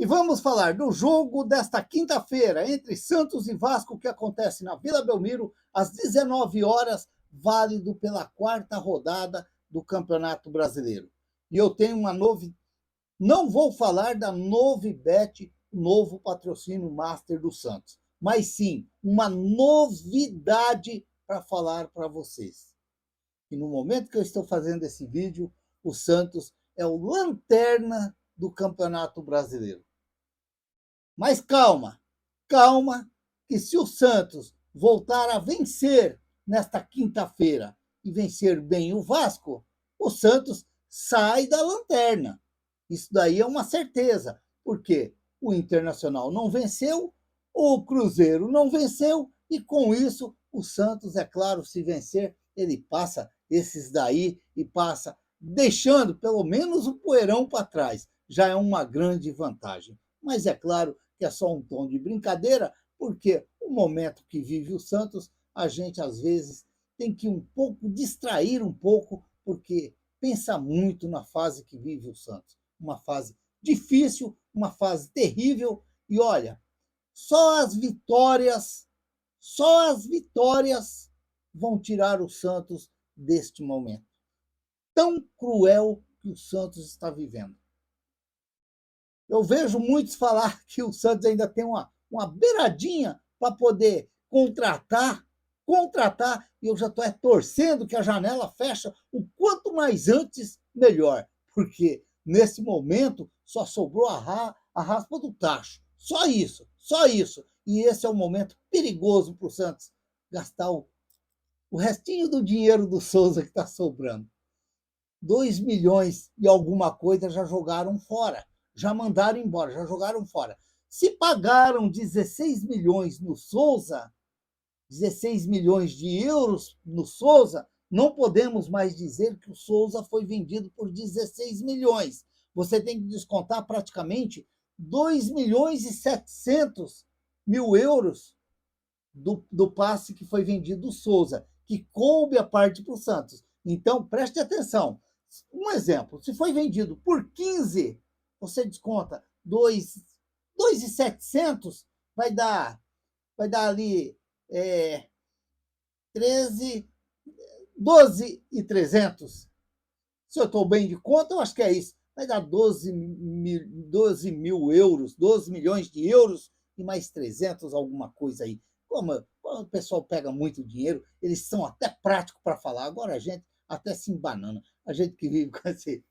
E vamos falar do jogo desta quinta-feira entre Santos e Vasco, que acontece na Vila Belmiro, às 19 horas, válido pela quarta rodada do Campeonato Brasileiro. E eu tenho uma novidade. Não vou falar da Novibet, novo patrocínio master do Santos, mas sim uma novidade para falar para vocês. E no momento que eu estou fazendo esse vídeo, o Santos é o lanterna do Campeonato Brasileiro. Mas calma, calma, que se o Santos voltar a vencer nesta quinta-feira e vencer bem o Vasco, o Santos sai da lanterna. Isso daí é uma certeza, porque o Internacional não venceu, o Cruzeiro não venceu, e com isso o Santos, é claro, se vencer, ele passa esses daí e passa deixando pelo menos o poeirão para trás. Já é uma grande vantagem. Mas é claro que é só um tom de brincadeira, porque o momento que vive o Santos, a gente às vezes tem que distrair um pouco, porque pensa muito na fase que vive o Santos. Uma fase difícil, uma fase terrível, e olha, só as vitórias vão tirar o Santos deste momento tão cruel que o Santos está vivendo. Eu vejo muitos falar que o Santos ainda tem uma beiradinha para poder contratar, e eu já estou torcendo que a janela feche o quanto mais antes, melhor, porque nesse momento só sobrou a raspa do tacho. Só isso. E esse é o momento perigoso para o Santos gastar o restinho do dinheiro do Souza que está sobrando. 2 milhões e alguma coisa já jogaram fora, já mandaram embora, já jogaram fora. Se pagaram 16 milhões no Souza, 16 milhões de euros no Souza, não podemos mais dizer que o Souza foi vendido por 16 milhões. Você tem que descontar praticamente 2 milhões e 700 mil euros do passe que foi vendido do Souza, que coube a parte para o Santos. Então, preste atenção. Um exemplo, se foi vendido por 15, você desconta 2.700, vai dar ali 13, 12.300. Se eu estou bem de conta, eu acho que é isso. Vai dar 12 mil euros, 12 milhões de euros e mais 300 alguma coisa aí. Como o pessoal pega muito dinheiro, eles são até práticos para falar. Agora a gente até se embanana. A gente que vive com esse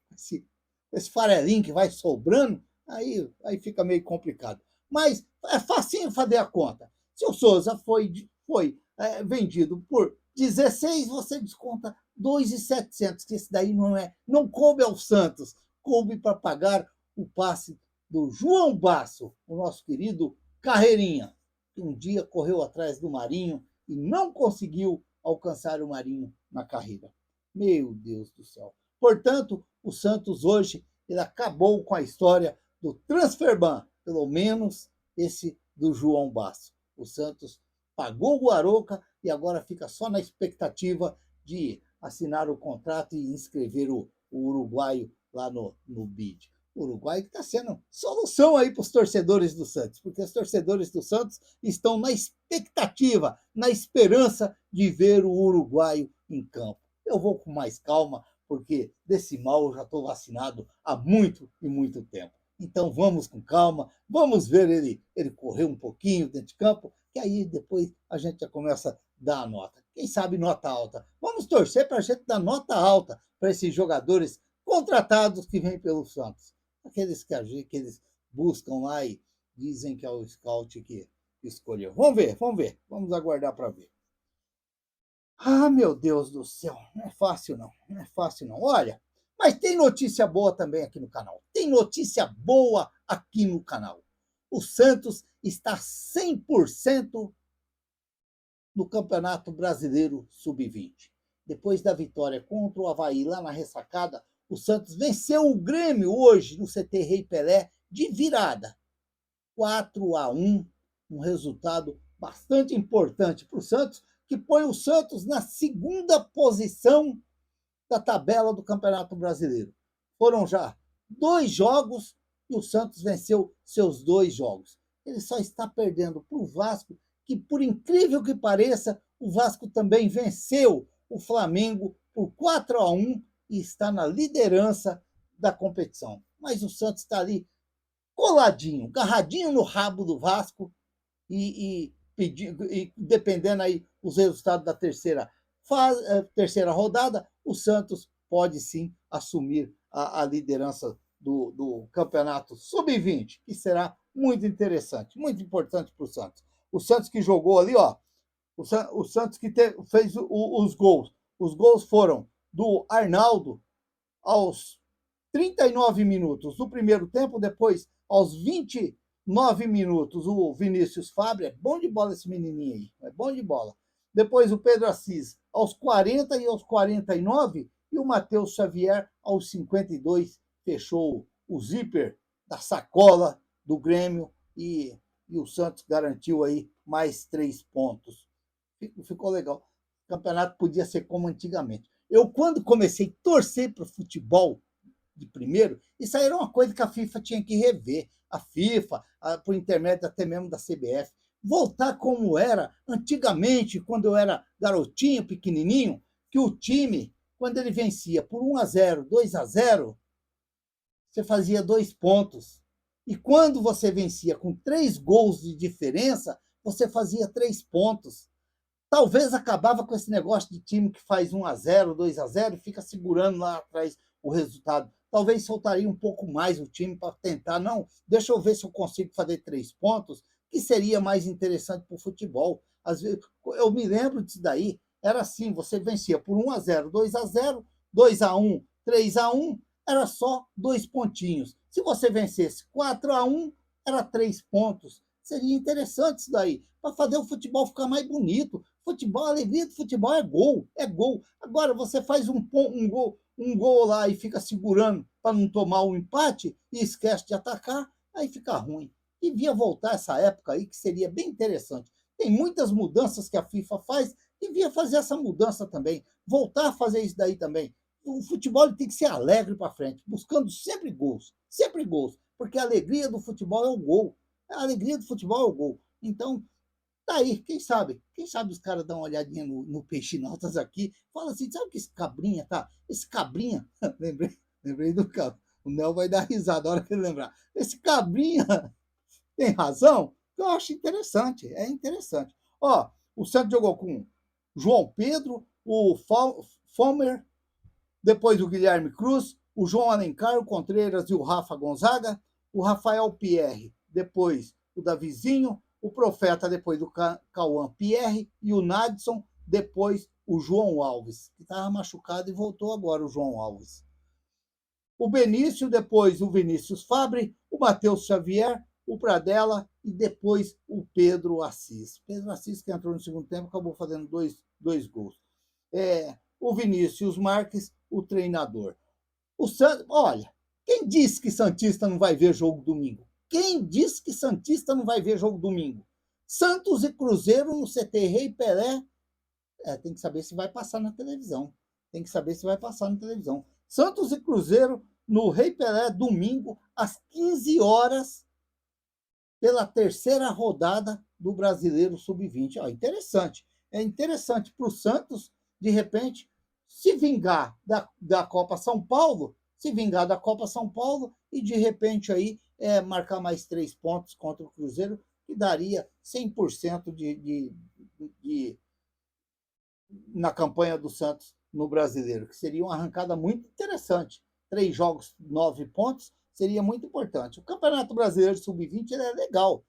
farelinho que vai sobrando, aí fica meio complicado. Mas é facinho fazer a conta. Se o Souza foi vendido por 16, você desconta 2.700, que esse daí não coube ao Santos, coube para pagar o passe do João Basso, o nosso querido Carreirinha, que um dia correu atrás do Marinho e não conseguiu alcançar o Marinho na carreira. Meu Deus do céu. Portanto, o Santos hoje ele acabou com a história do transferban, pelo menos esse do João Basso. O Santos pagou o Arouca e agora fica só na expectativa de assinar o contrato e inscrever o uruguaio lá no BID. O Uruguai que está sendo solução aí para os torcedores do Santos, porque os torcedores do Santos estão na expectativa, na esperança de ver o uruguaio em campo. Eu vou com mais calma, porque desse mal eu já estou vacinado há muito e muito tempo. Então vamos com calma, vamos ver ele correr um pouquinho dentro de campo, que aí depois a gente já começa a dar a nota. Quem sabe nota alta. Vamos torcer para a gente dar nota alta para esses jogadores contratados que vêm pelo Santos. Aqueles que eles buscam lá e dizem que é o scout que escolheu. Vamos ver, vamos aguardar para ver. Ah, meu Deus do céu, não é fácil não. Olha, mas tem notícia boa também aqui no canal. O Santos está 100% no Campeonato Brasileiro Sub-20. Depois da vitória contra o Avaí lá na ressacada, o Santos venceu o Grêmio hoje no CT Rei Pelé de virada. 4-1, um resultado bastante importante para o Santos, que põe o Santos na segunda posição da tabela do Campeonato Brasileiro. Foram já 2 jogos e o Santos venceu seus 2 jogos. Ele só está perdendo para o Vasco, que, por incrível que pareça, o Vasco também venceu o Flamengo por 4-1 e está na liderança da competição. Mas o Santos está ali coladinho, agarradinho no rabo do Vasco e dependendo aí os resultados da terceira rodada, o Santos pode sim assumir a liderança do campeonato sub-20, que será muito interessante, muito importante para o Santos. O Santos que jogou ali, ó, o Santos que fez os gols. Os gols foram do Arnaldo aos 39 minutos do primeiro tempo, depois aos 29 minutos o Vinícius Fábio, é bom de bola esse menininho aí, é bom de bola. Depois o Pedro Assis aos 40 e aos 49 e o Matheus Xavier aos 52 fechou o zíper da sacola do Grêmio e o Santos garantiu aí mais 3 pontos. Ficou legal. O campeonato podia ser como antigamente. Eu, quando comecei a torcer para o futebol de primeiro, isso aí era uma coisa que a FIFA tinha que rever. A FIFA, por intermédio até mesmo da CBF, voltar como era antigamente, quando eu era garotinho, pequenininho, que o time, quando ele vencia por 1-0, 2-0, você fazia 2 pontos. E quando você vencia com 3 gols de diferença, você fazia 3 pontos. Talvez acabava com esse negócio de time que faz 1-0, 2-0 e fica segurando lá atrás o resultado. Talvez soltaria um pouco mais o time para tentar, não, deixa eu ver se eu consigo fazer 3 pontos, que seria mais interessante para o futebol. Às vezes, eu me lembro disso daí, era assim, você vencia por 1-0, 2-0, 2-1, 3-1, era só 2 pontinhos. Se você vencesse 4-1, era 3 pontos. Seria interessante isso daí, para fazer o futebol ficar mais bonito. Futebol, a alegria do futebol é gol, é gol. Agora você faz um gol lá e fica segurando para não tomar um empate e esquece de atacar, aí fica ruim. Devia voltar essa época aí, que seria bem interessante. Tem muitas mudanças que a FIFA faz, devia fazer essa mudança também, voltar a fazer isso daí também. O futebol tem que ser alegre para frente, buscando sempre gols, porque a alegria do futebol é o gol. A alegria do futebol é o gol. Então, tá aí, quem sabe? Quem sabe os caras dão uma olhadinha no Peixe Notas aqui, fala assim, sabe que esse cabrinha, tá? Esse cabrinha, lembrei do cabrinha, o Nel vai dar risada na hora que ele lembrar. Esse cabrinha tem razão? Eu acho interessante, é interessante. Ó, o Santos jogou com João Pedro, o Fomer, depois o Guilherme Cruz, o João Alencar, o Contreiras e o Rafa Gonzaga, o Rafael Pierre, depois o Davizinho, o Profeta, depois do Cauã Pierre, e o Nadson, depois o João Alves, que estava machucado e voltou agora o João Alves. O Benício, depois o Vinícius Fabre, o Matheus Xavier, o Pradella e depois o Pedro Assis. Pedro Assis, que entrou no segundo tempo, acabou fazendo dois gols. O Vinícius Marques, o treinador. O Santos, olha, quem disse que Santista não vai ver jogo domingo? Quem disse que Santista não vai ver jogo domingo? Santos e Cruzeiro no CT Rei Pelé. Tem que saber se vai passar na televisão. Tem que saber se vai passar na televisão. Santos e Cruzeiro no Rei Pelé, domingo, às 15 horas, pela terceira rodada do Brasileiro Sub-20. Interessante. É interessante para o Santos, de repente, se vingar da Copa São Paulo, e de repente aí marcar mais 3 pontos contra o Cruzeiro, que daria 100% na campanha do Santos no Brasileiro, que seria uma arrancada muito interessante. 3 jogos, 9 pontos, seria muito importante. O Campeonato Brasileiro Sub-20 é legal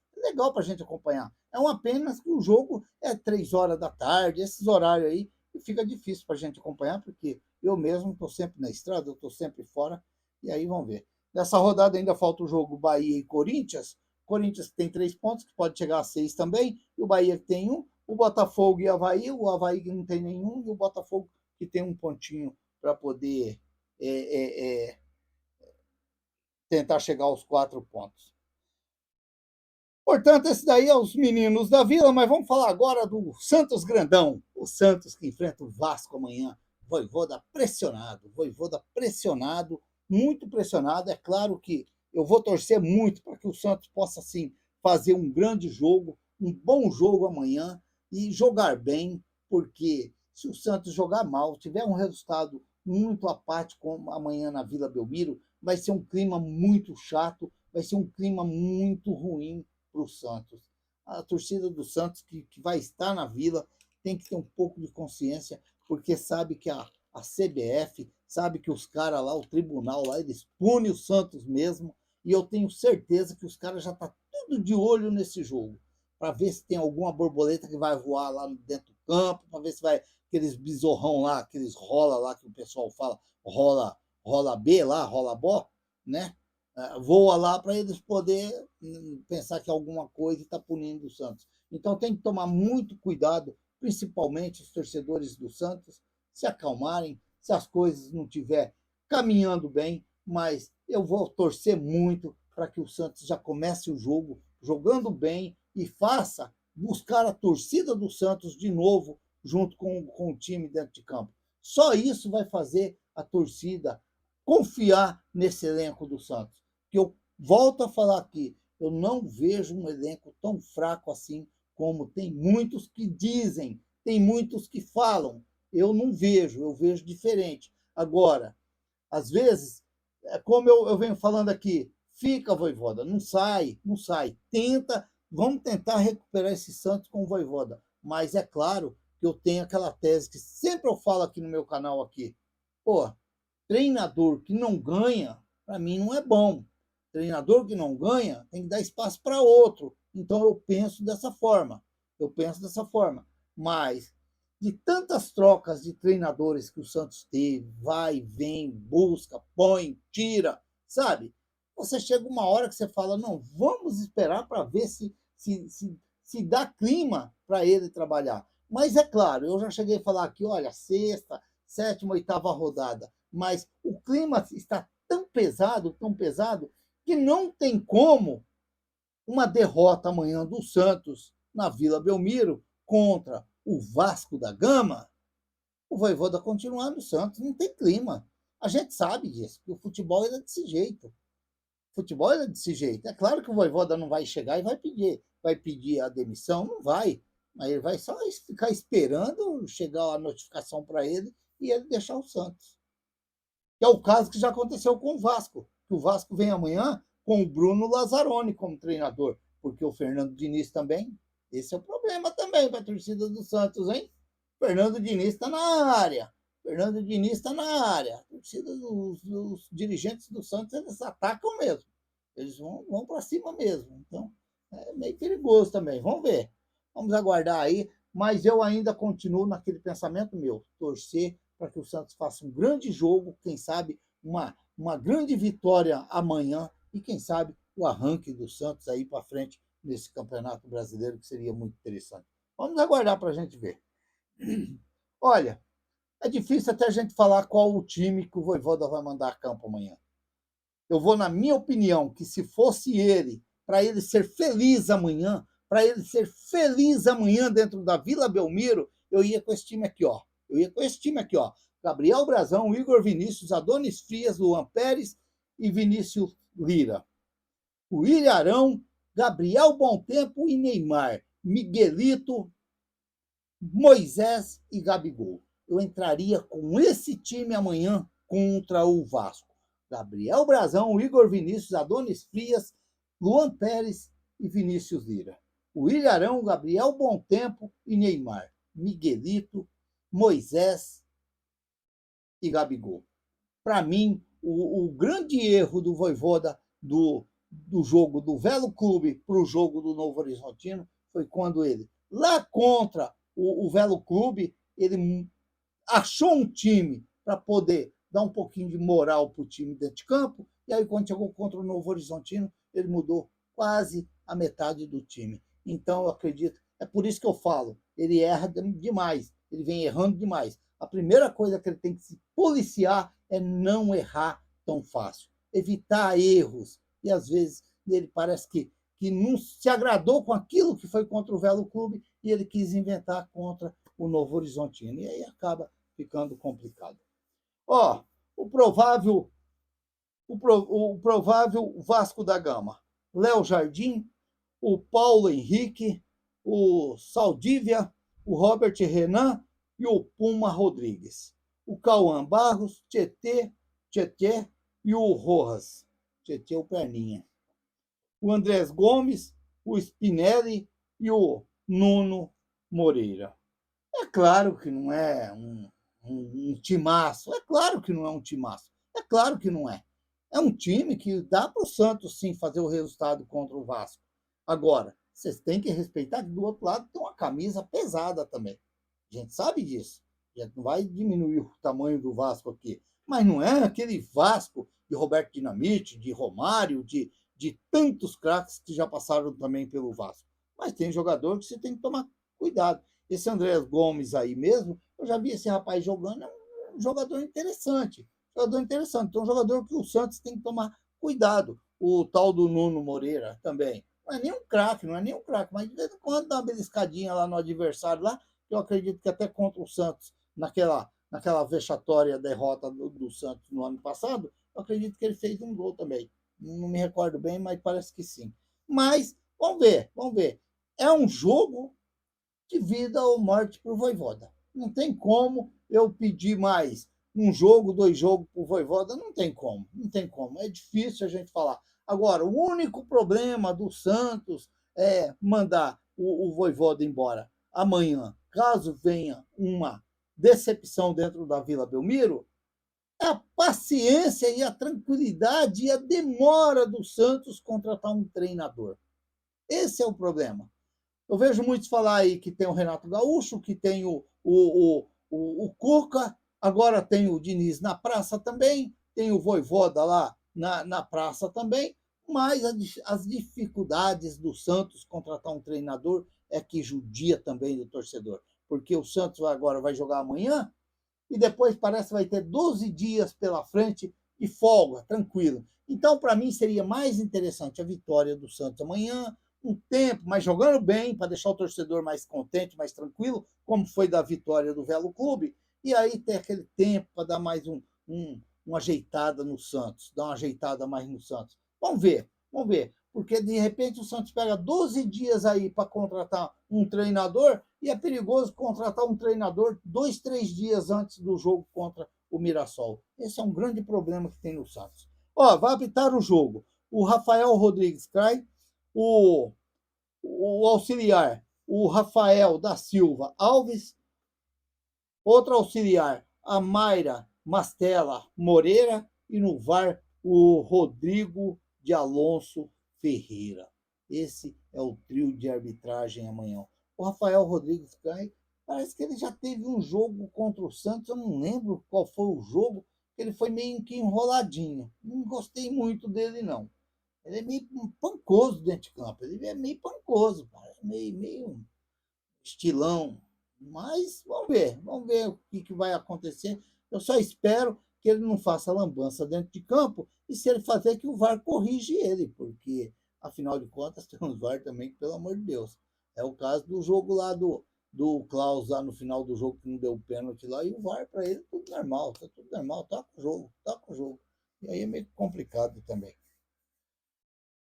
para a gente acompanhar. É uma pena que o jogo é 3 horas da tarde, esses horários aí, e fica difícil para a gente acompanhar, porque eu mesmo estou sempre na estrada, eu estou sempre fora, e aí vamos ver. Nessa rodada ainda falta o jogo Bahia e Corinthians. Corinthians tem 3 pontos, que pode chegar a 6 também, e o Bahia tem 1. O Botafogo e o Avaí que não tem nenhum, e o Botafogo que tem um pontinho para poder tentar chegar aos 4 pontos. Portanto, esse daí é os meninos da Vila, mas vamos falar agora do Santos Grandão, o Santos que enfrenta o Vasco amanhã. Vojvoda pressionado, muito pressionado. É claro que eu vou torcer muito para que o Santos possa, assim, fazer um grande jogo, um bom jogo amanhã e jogar bem, porque se o Santos jogar mal, tiver um resultado muito apático como amanhã na Vila Belmiro, vai ser um clima muito chato, vai ser um clima muito ruim para o Santos. A torcida do Santos, que vai estar na Vila, tem que ter um pouco de consciência, porque sabe que a CBF, sabe que os caras lá, o tribunal lá, eles punem o Santos mesmo, e eu tenho certeza que os caras já estão tudo de olho nesse jogo, para ver se tem alguma borboleta que vai voar lá dentro do campo, para ver se vai aqueles besorrão lá, aqueles rola lá que o pessoal fala, rola B lá, rola bó, né? Voa lá para eles poderem pensar que alguma coisa está punindo o Santos. Então tem que tomar muito cuidado, principalmente os torcedores do Santos, se acalmarem, se as coisas não estiver caminhando bem, mas eu vou torcer muito para que o Santos já comece o jogo jogando bem e faça buscar a torcida do Santos de novo junto com o time dentro de campo. Só isso vai fazer a torcida confiar nesse elenco do Santos. Que eu volto a falar aqui, eu não vejo um elenco tão fraco assim como tem muitos que dizem, tem muitos que falam. Eu não vejo, eu vejo diferente. Agora, às vezes, como eu venho falando aqui, fica, Voivoda, não sai, não sai. Tenta, vamos tentar recuperar esse Santos com o Voivoda. Mas é claro que eu tenho aquela tese que sempre eu falo aqui no meu canal aqui. Pô, treinador que não ganha, para mim não é bom. Treinador que não ganha tem que dar espaço para outro. Então eu penso dessa forma. Eu penso dessa forma. Mas de tantas trocas de treinadores que o Santos teve, vai, vem, busca, põe, tira, sabe? Você chega uma hora que você fala, não, vamos esperar para ver se dá clima para ele trabalhar. Mas é claro, eu já cheguei a falar aqui, olha, sexta, sétima, oitava rodada, mas o clima está tão pesado, que não tem como uma derrota amanhã do Santos na Vila Belmiro contra o Vasco da Gama, o Voivoda continuar no Santos, não tem clima. A gente sabe disso, que o futebol é desse jeito. O futebol é desse jeito. É claro que o Voivoda não vai chegar e vai pedir a demissão, não vai. Mas ele vai só ficar esperando chegar a notificação para ele e ele deixar o Santos. Que é o caso que já aconteceu com o Vasco. Que o Vasco vem amanhã com o Bruno Lazzaroni como treinador, porque o Fernando Diniz também. Esse é o problema também para a torcida do Santos, hein? Fernando Diniz está na área. Fernando Diniz está na área. A torcida dos dirigentes do Santos, eles atacam mesmo. Eles vão para cima mesmo. Então, é meio perigoso também. Vamos ver. Vamos aguardar aí. Mas eu ainda continuo naquele pensamento meu. Torcer para que o Santos faça um grande jogo, quem sabe uma grande vitória amanhã e quem sabe o arranque do Santos aí para frente nesse Campeonato Brasileiro, que seria muito interessante. Vamos aguardar para a gente ver. Olha, é difícil até a gente falar qual o time que o Voivoda vai mandar a campo amanhã. Eu vou, na minha opinião, que se fosse ele, para ele ser feliz amanhã, para ele ser feliz amanhã dentro da Vila Belmiro, eu ia com esse time aqui, ó. Eu ia com esse time aqui, ó. Gabriel Brazão, Igor Vinícius, Adonis Frias, Luan Pérez e Vinícius Lira. O Ilharão, Gabriel Bom-Tempo e Neymar. Miguelito, Moisés e Gabigol. Eu entraria com esse time amanhã contra o Vasco. Gabriel Brazão, Igor Vinícius, Adonis Frias, Luan Pérez e Vinícius Lira. O Ilharão, Gabriel Bom-Tempo e Neymar. Miguelito, Moisés e Gabigol. Para mim, o grande erro do Voivoda do jogo do Velo Clube para o jogo do Novo Horizontino foi quando ele, lá contra o Velo Clube, ele achou um time para poder dar um pouquinho de moral para o time dentro de campo, e aí quando chegou contra o Novo Horizontino, ele mudou quase a metade do time. Então, eu acredito, é por isso que eu falo, ele erra demais, ele vem errando demais. A primeira coisa que ele tem que se policiar é não errar tão fácil, evitar erros, e às vezes ele parece que não se agradou com aquilo que foi contra o Velo Clube e ele quis inventar contra o Novo Horizontino, e aí acaba ficando complicado. Ó, o o provável Vasco da Gama: Léo Jardim, o Paulo Henrique, o Saldívia, o Robert Renan e o Puma Rodrigues. O Cauã Barros, Tietê e o Rojas. Tietê o Perninha. O Andrés Gomes, o Spinelli e o Nuno Moreira. É claro que não é um timaço. É claro que não é um timaço. É claro que não é. É um time que dá para o Santos, sim, fazer o resultado contra o Vasco. Agora, vocês têm que respeitar que do outro lado tem uma camisa pesada também. A gente sabe disso. A gente não vai diminuir o tamanho do Vasco aqui. Mas não é aquele Vasco de Roberto Dinamite, de Romário, de tantos craques que já passaram também pelo Vasco. Mas tem jogador que você tem que tomar cuidado. Esse Andrés Gomes aí mesmo, eu já vi esse rapaz jogando, é um jogador interessante. Jogador interessante. Então, um jogador que o Santos tem que tomar cuidado. O tal do Nuno Moreira também. Não é nem um craque, não é nem um craque, mas de vez em quando dá uma beliscadinha lá no adversário lá, eu acredito que até contra o Santos, naquela vexatória derrota do Santos no ano passado, eu acredito que ele fez um gol também. Não me recordo bem, mas parece que sim. Mas, vamos ver, vamos ver. É um jogo de vida ou morte para o Voivoda. Não tem como eu pedir mais um jogo, 2 jogos para o Voivoda, não tem como, não tem como. É difícil a gente falar. Agora, o único problema do Santos é mandar o Voivoda embora amanhã, caso venha uma decepção dentro da Vila Belmiro, é a paciência e a tranquilidade e a demora do Santos contratar um treinador. Esse é o problema. Eu vejo muitos falar aí que tem o Renato Gaúcho, que tem o Cuca, agora tem o Diniz na praça também, tem o Voivoda lá na praça também, mas as dificuldades do Santos contratar um treinador é que judia também do torcedor, porque o Santos agora vai jogar amanhã e depois parece que vai ter 12 dias pela frente de folga, tranquilo. Então, para mim, seria mais interessante a vitória do Santos amanhã, um tempo, mas jogando bem, para deixar o torcedor mais contente, mais tranquilo, como foi da vitória do Velo Clube, e aí ter aquele tempo para dar mais uma ajeitada no Santos, dar uma ajeitada mais no Santos. Vamos ver, porque de repente o Santos pega 12 dias aí para contratar um treinador e é perigoso contratar um treinador 2, 3 dias antes do jogo contra o Mirassol. Esse é um grande problema que tem no Santos. Ó, vai apitar o jogo o Rafael Rodrigues Crai, o auxiliar, o Rafael da Silva Alves, outro auxiliar, a Mayra Mastella Moreira, e no VAR, o Rodrigo de Alonso Ferreira. Esse é o trio de arbitragem amanhã. O Rafael Rodrigues Cai, parece que ele já teve um jogo contra o Santos, eu não lembro qual foi o jogo, ele foi meio que enroladinho. Não gostei muito dele, não. Ele é meio pancoso dentro de campo. Ele é meio pancoso, cara. Meio estilão. Mas vamos ver o que vai acontecer. Eu só espero que ele não faça lambança dentro de campo e se ele fazer que o VAR corrige ele, porque afinal de contas tem um VAR também que, pelo amor de Deus, é o caso do jogo lá do Klaus lá no final do jogo que não deu pênalti lá e o VAR para ele tudo normal, tá tudo normal, tá com o jogo. E aí é meio complicado também.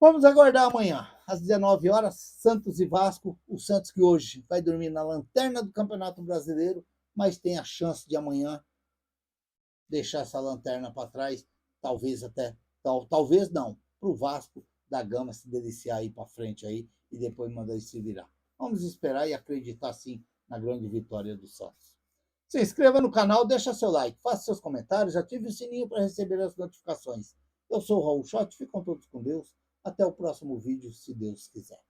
Vamos aguardar amanhã, às 19 horas, Santos e Vasco. O Santos que hoje vai dormir na lanterna do Campeonato Brasileiro, mas tem a chance de amanhã deixar essa lanterna para trás, talvez até, talvez não, para o Vasco da Gama se deliciar aí para frente aí e depois mandar ele se virar. Vamos esperar e acreditar sim na grande vitória do Santos. Se inscreva no canal, deixa seu like, faça seus comentários, ative o sininho para receber as notificações. Eu sou o Raul Schott, ficam todos com Deus. Até o próximo vídeo, se Deus quiser.